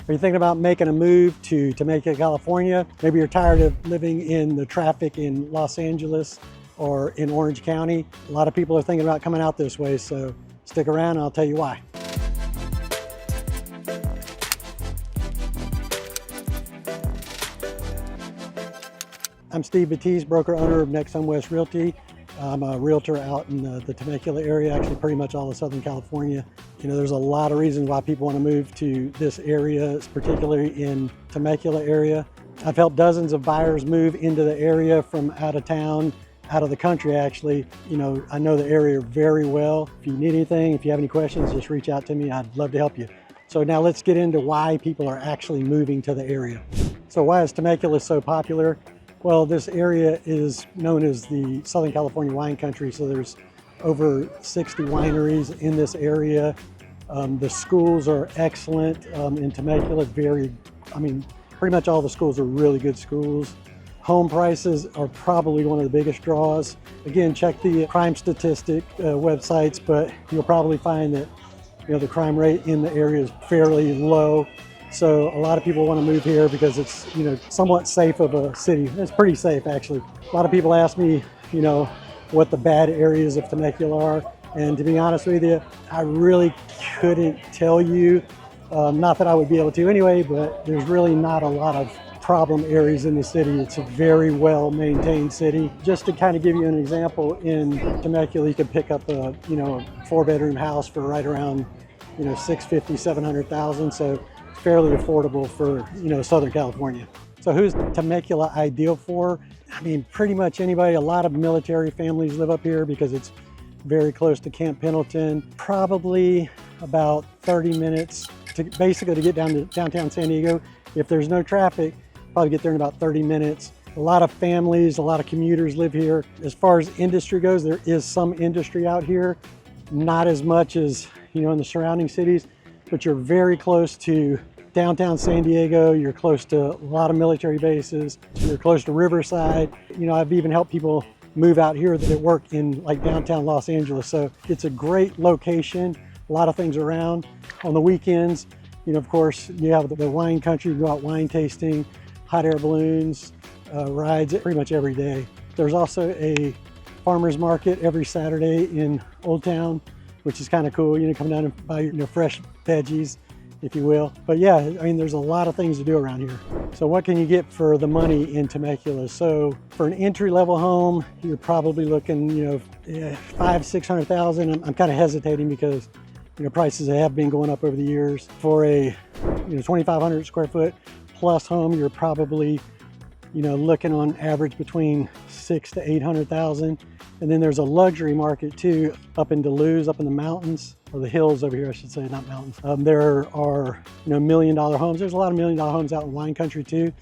Are you thinking about making a move to Temecula, California? Maybe you're tired of living in the traffic in Los Angeles or in Orange County. A lot of people are thinking about coming out this way, so stick around and I'll tell you why. I'm Steve Batiz, broker owner of NextHome West Realty. I'm a realtor out in the Temecula area, actually pretty much all of Southern California. You know, there's a lot of reasons why people want to move to this area, particularly in Temecula area. I've helped dozens of buyers move into the area from out of town, out of the country actually. You know, I know the area very well. If you need anything, if you have any questions, just reach out to me. I'd love to help you. So now let's get into why people are actually moving to the area. So why is Temecula so popular? Well, this area is known as the Southern California wine country, so there's over 60 wineries in this area. The schools are excellent in Temecula, pretty much all the schools are really good schools. Home prices are probably one of the biggest draws. Again, check the crime statistic websites, but you'll probably find that the crime rate in the area is fairly low. So a lot of people want to move here because it's somewhat safe of a city. It's pretty safe actually. A lot of people ask me what the bad areas of Temecula are, and to be honest with you, I really couldn't tell you. Not that I would be able to anyway, but there's really not a lot of problem areas in the city. It's a very well maintained city. Just to kind of give you an example, in Temecula you could pick up a 4-bedroom house for right around $650,000, $700,000. So fairly affordable for Southern California. So who's Temecula ideal for? I mean, pretty much anybody. A lot of military families live up here because it's very close to Camp Pendleton. Probably about 30 minutes to get down to downtown San Diego. If there's no traffic, probably get there in about 30 minutes. A lot of families, a lot of commuters live here. As far as industry goes, there is some industry out here, not as much as in the surrounding cities, but you're very close to downtown San Diego, you're close to a lot of military bases, you're close to Riverside. I've even helped people move out here that work in like downtown Los Angeles. So it's a great location, a lot of things around. On the weekends, of course, you have the wine country, you go out wine tasting, hot air balloons, rides pretty much every day. There's also a farmer's market every Saturday in Old Town, which is kind of cool. Come down and buy fresh veggies, if you will. But yeah, there's a lot of things to do around here. So what can you get for the money in Temecula? So for an entry-level home, you're probably looking, $500,000-$600,000. I'm kind of hesitating because, prices have been going up over the years. For a, 2,500 square foot plus home, you're probably, looking on average between $600,000 to $800,000. And then there's a luxury market too, up in Duluth, up in the mountains, or the hills over here, I should say, not mountains. There are, $1 million homes. There's a lot of $1 million homes out in wine country too.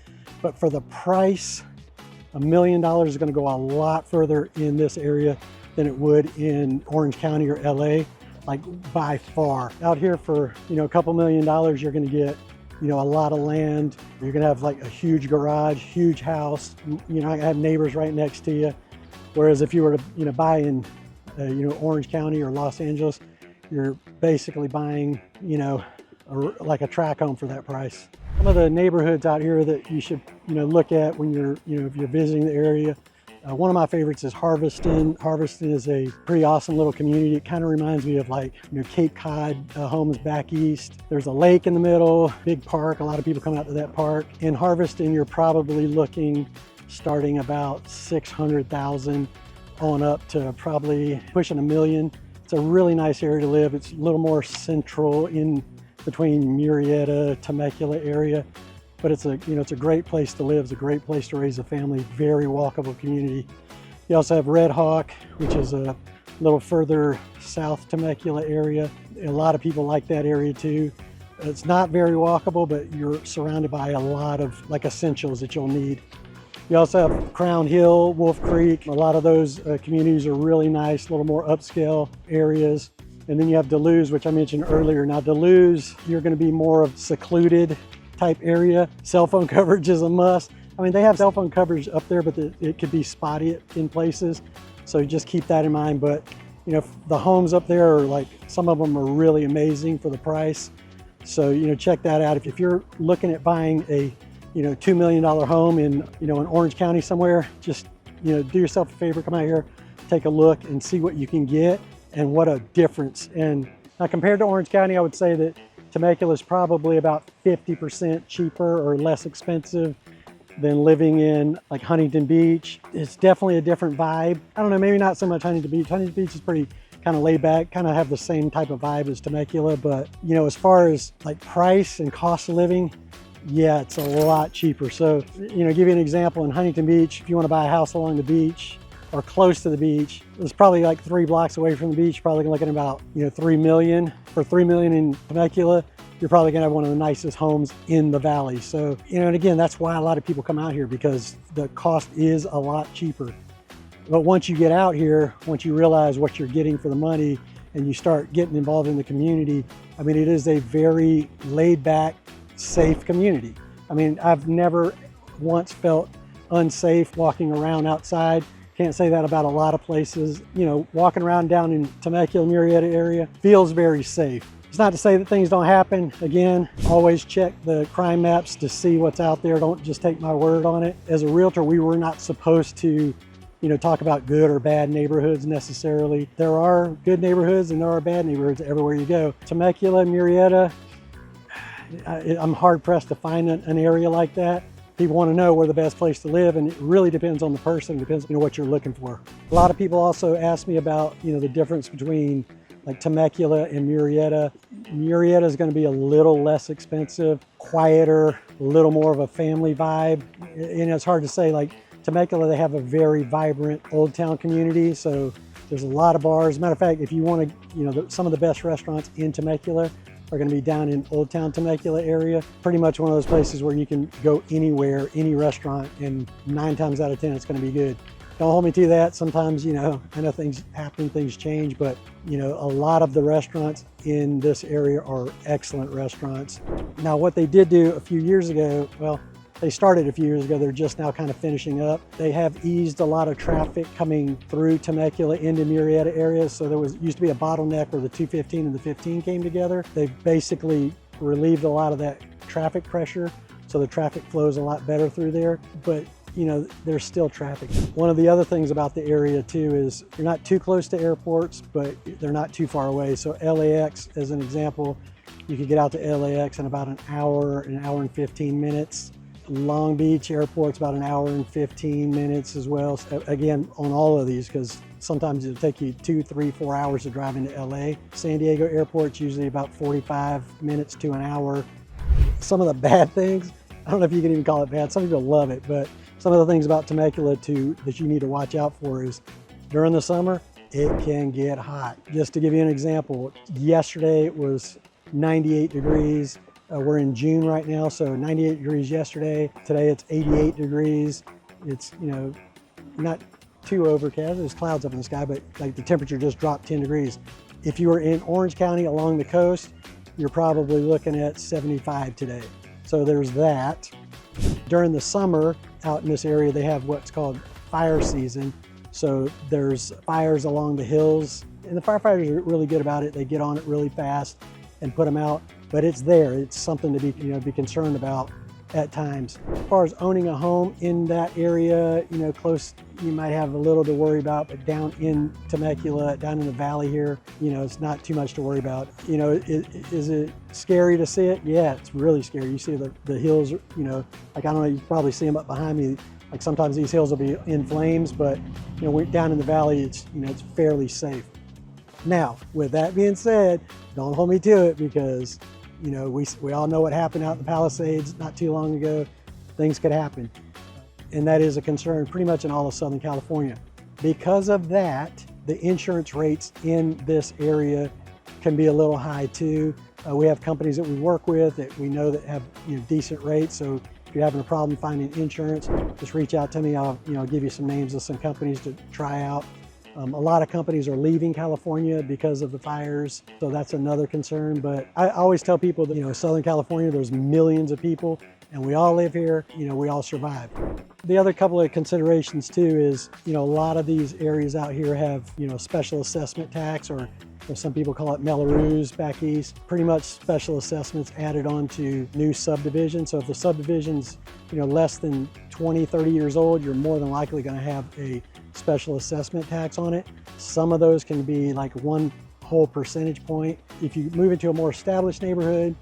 But for the price, $1 million is gonna go a lot further in this area than it would in Orange County or LA, like by far. Out here for, a couple $1 million, you're gonna get, a lot of land. You're gonna have like a huge garage, huge house. I have neighbors right next to you. Whereas if you were to, buy in, Orange County or Los Angeles, you're basically buying, like a tract home for that price. Some of the neighborhoods out here that you should, look at when you're, if you're visiting the area. One of my favorites is Harveston. Harveston is a pretty awesome little community. It kind of reminds me of like, Cape Cod homes back east. There's a lake in the middle, big park. A lot of people come out to that park. In Harveston, you're probably looking starting about $600,000 on up to probably pushing $1 million. It's a really nice area to live. It's a little more central in between Murrieta, Temecula area, but it's a it's a great place to live. It's a great place to raise a family. Very walkable community. You also have Red Hawk, which is a little further south Temecula area. A lot of people like that area too. It's not very walkable, but you're surrounded by a lot of like essentials that you'll need. You also have Crown Hill, Wolf Creek. A lot of those communities are really nice, a little more upscale areas. And then you have Duluth, which I mentioned earlier. Now Duluth, you're gonna be more of secluded type area. Cell phone coverage is a must. They have cell phone coverage up there, but it could be spotty in places. So just keep that in mind. But the homes up there are like, some of them are really amazing for the price. So, check that out. If you're looking at buying a, $2 million home in, in Orange County somewhere, just, do yourself a favor, come out here, take a look and see what you can get and what a difference. And now compared to Orange County, I would say that Temecula is probably about 50% cheaper or less expensive than living in like Huntington Beach. It's definitely a different vibe. I don't know, maybe not so much Huntington Beach. Huntington Beach is pretty kind of laid back, kind of have the same type of vibe as Temecula, but as far as like price and cost of living, yeah, it's a lot cheaper. So, give you an example, in Huntington Beach, if you want to buy a house along the beach or close to the beach, it's probably like 3 blocks away from the beach, probably looking at about, 3 million. For 3 million in Temecula, you're probably gonna have one of the nicest homes in the valley. So, and again, that's why a lot of people come out here, because the cost is a lot cheaper. But once you get out here, once you realize what you're getting for the money and you start getting involved in the community, I mean, it is a very laid back, safe community. I mean, I've never once felt unsafe walking around outside. Can't say that about a lot of places. Walking around down in Temecula Murrieta area feels very safe. It's not to say that things don't happen. Again, always check the crime maps to see what's out there. Don't just take my word on it. As a realtor, we were not supposed to talk about good or bad neighborhoods necessarily. There are good neighborhoods and there are bad neighborhoods everywhere you go. Temecula, Murrieta, I'm hard pressed to find an area like that. People want to know where the best place to live, and it really depends on the person. It depends on what you're looking for. A lot of people also ask me about the difference between like Temecula and Murrieta. Murrieta is going to be a little less expensive, quieter, a little more of a family vibe. And it's hard to say, like Temecula, they have a very vibrant Old Town community. So there's a lot of bars. Matter of fact, if you want to, some of the best restaurants in Temecula are going to be down in Old Town Temecula area. Pretty much one of those places where you can go anywhere, any restaurant, and 9 times out of 10, it's going to be good. Don't hold me to that. Sometimes, I know things happen, things change, but a lot of the restaurants in this area are excellent restaurants. Now, what they did do a few years ago, well, they started a few years ago, they're just now kind of finishing up. They have eased a lot of traffic coming through Temecula into Murrieta areas. So there used to be a bottleneck where the 215 and the 15 came together. They've basically relieved a lot of that traffic pressure, so the traffic flows a lot better through there. But there's still traffic. One of the other things about the area too is you're not too close to airports, but they're not too far away. So LAX, as an example, you could get out to LAX in about an hour and 15 minutes. Long Beach Airport's about an hour and 15 minutes as well. So again, on all of these, because sometimes it'll take you 2, 3, 4 hours to drive into LA. San Diego Airport's usually about 45 minutes to an hour. Some of the bad things, I don't know if you can even call it bad, some people love it, but some of the things about Temecula that you need to watch out for is during the summer, it can get hot. Just to give you an example, yesterday it was 98 degrees. We're in June right now, so 98 degrees yesterday. Today it's 88 degrees. It's, not too overcast. There's clouds up in the sky, but like the temperature just dropped 10 degrees. If you were in Orange County along the coast, you're probably looking at 75 today. So there's that. During the summer out in this area, they have what's called fire season. So there's fires along the hills, and the firefighters are really good about it. They get on it really fast and put them out, but it's there. It's something to be concerned about at times. As far as owning a home in that area, close, you might have a little to worry about, but down in Temecula, down in the valley here, it's not too much to worry about. Is it scary to see it? Yeah, it's really scary. You see the hills, like, I don't know, you probably see them up behind me. Like sometimes these hills will be in flames, but we're down in the valley, it's fairly safe. Now, with that being said, don't hold me to it, because we all know what happened out in the Palisades not too long ago. Things could happen. And that is a concern pretty much in all of Southern California. Because of that, the insurance rates in this area can be a little high too. We have companies that we work with that we know that have decent rates. So if you're having a problem finding insurance, just reach out to me. I'll give you some names of some companies to try out. A lot of companies are leaving California because of the fires, so that's another concern. But I always tell people that Southern California, there's millions of people, and we all live here. We all survive. The other couple of considerations too is a lot of these areas out here have special assessment tax, or or some people call it Melrose back east. Pretty much special assessments added on to new subdivisions. So if the subdivision's less than 20, 30 years old, you're more than likely going to have a special assessment tax on it. Some of those can be like 1 whole percentage point. If you move into a more established neighborhood,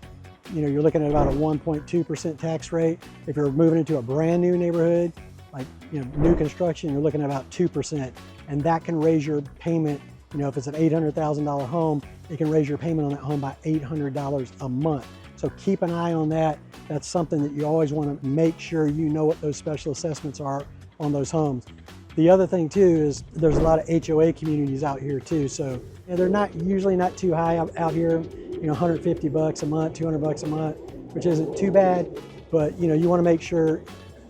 you're looking at about a 1.2% tax rate. If you're moving into a brand new neighborhood, like new construction, you're looking at about 2%, and that can raise your payment. If it's an $800,000 home, it can raise your payment on that home by $800 a month. So keep an eye on that. That's something that you always want to make sure you know what those special assessments are on those homes. The other thing too is there's a lot of HOA communities out here too. So they're usually not too high out here. $150 a month, $200 a month, which isn't too bad. But you want to make sure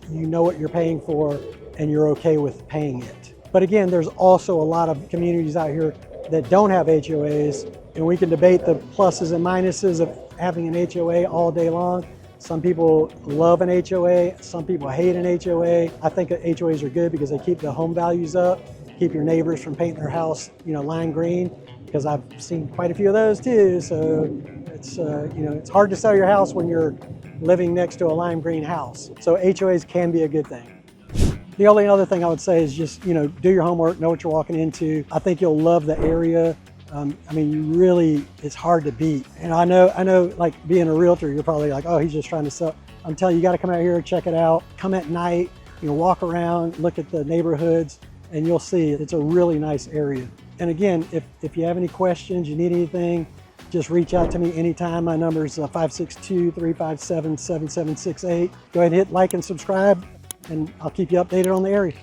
you know what you're paying for and you're okay with paying it. But again, there's also a lot of communities out here that don't have HOAs, and we can debate the pluses and minuses of having an HOA all day long. Some people love an HOA, some people hate an HOA. I think HOAs are good because they keep the home values up, keep your neighbors from painting their house, lime green, because I've seen quite a few of those too. So it's, it's hard to sell your house when you're living next to a lime green house. So HOAs can be a good thing. The only other thing I would say is just, do your homework, know what you're walking into. I think you'll love the area. It's hard to beat. And I know like being a realtor, you're probably like, oh, he's just trying to sell. I'm telling you, you got to come out here, check it out. Come at night, walk around, look at the neighborhoods, and you'll see it's a really nice area. And again, if you have any questions, you need anything, just reach out to me anytime. My number is 562-357-7768. Go ahead and hit like and subscribe, and I'll keep you updated on the area.